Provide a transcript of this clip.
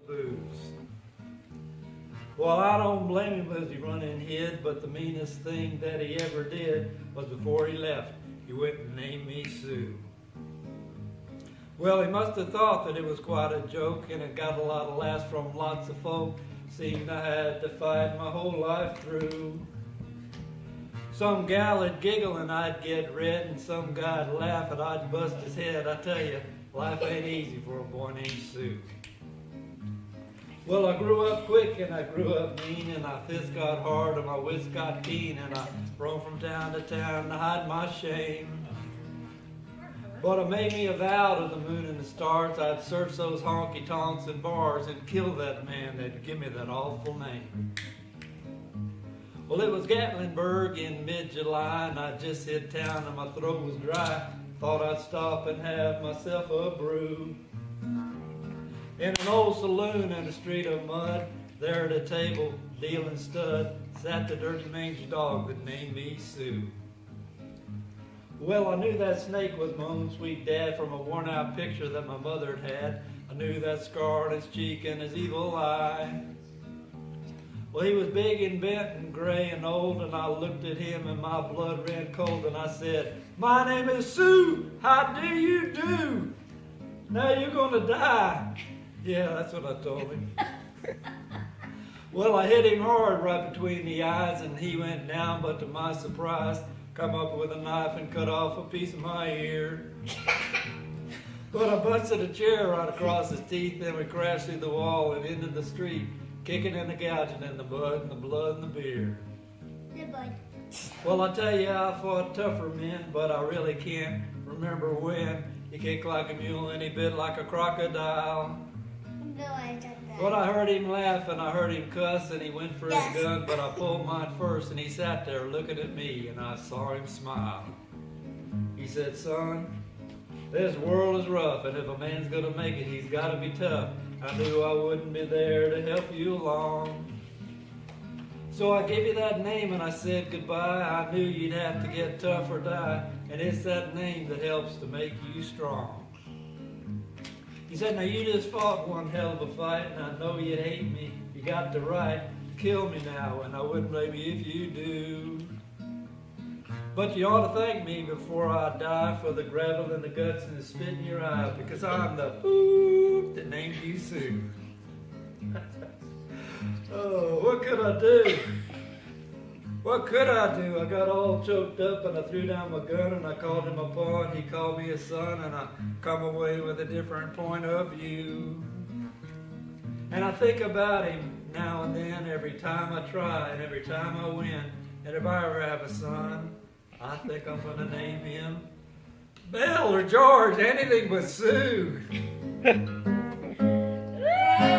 booze. Well, I don't blame him as he run and hid, but the meanest thing that he ever did was before he left, he went and named me Sue. Well, he must have thought that it was quite a joke, and it got a lot of laughs from lots of folk. Seemed I had to fight my whole life through. Some gal would giggle and I'd get red, and some guy'd laugh and I'd bust his head. I tell you, life ain't easy for a boy named Sue. Well, I grew up quick and I grew up mean, and my fist got hard and my wits got keen, and I roamed from town to town to hide my shame. But it made me a vow to the moon and the stars, I'd search those honky-tonks and bars and kill that man that'd give me that awful name. Well, it was Gatlinburg in mid-July, and I just hit town and my throat was dry. Thought I'd stop and have myself a brew. In an old saloon in a street of mud, there at a table, dealing stud, sat the dirty mangy dog that named me Sue. Well, I knew that snake was my own sweet dad from a worn-out picture that my mother had. I knew that scar on his cheek and his evil eye. Well, he was big and bent and gray and old, and I looked at him and my blood ran cold, and I said, "My name is Sue, how do you do? Now you're gonna die." Yeah, that's what I told him. Well, I hit him hard right between the eyes, and he went down, but to my surprise, come up with a knife and cut off a piece of my ear. But I busted a chair right across his teeth, and we crashed through the wall and into the street, kicking and a gouging in the mud and the blood and the beer. Goodbye. Well, I tell you, I fought tougher men, but I really can't remember when. He kicked like a mule and he bit like a crocodile. No, I got that. But I heard him laugh and I heard him cuss, and he went for Yes. his gun, but I pulled mine first, and he sat there looking at me, and I saw him smile. He said, "Son, this world is rough, and if a man's gonna make it, he's gotta be tough. I knew I wouldn't be there to help you along. So I gave you that name and I said goodbye. I knew you'd have to get tough or die, and it's that name that helps to make you strong." He said, "Now you just fought one hell of a fight, and I know you hate me. You got the right to kill me now, and I wouldn't blame you if you do. But you ought to thank me before I die for the gravel and the guts and the spit in your eye, because I'm the poop that named you Sue." Oh, what could I do? What could I do? I got all choked up and I threw down my gun and I called him a pa and he called me a son, and I come away with a different point of view. And I think about him now and then, every time I try and every time I win. And if I ever have a son, I think I'm gonna name him Belle or George, anything but Sue.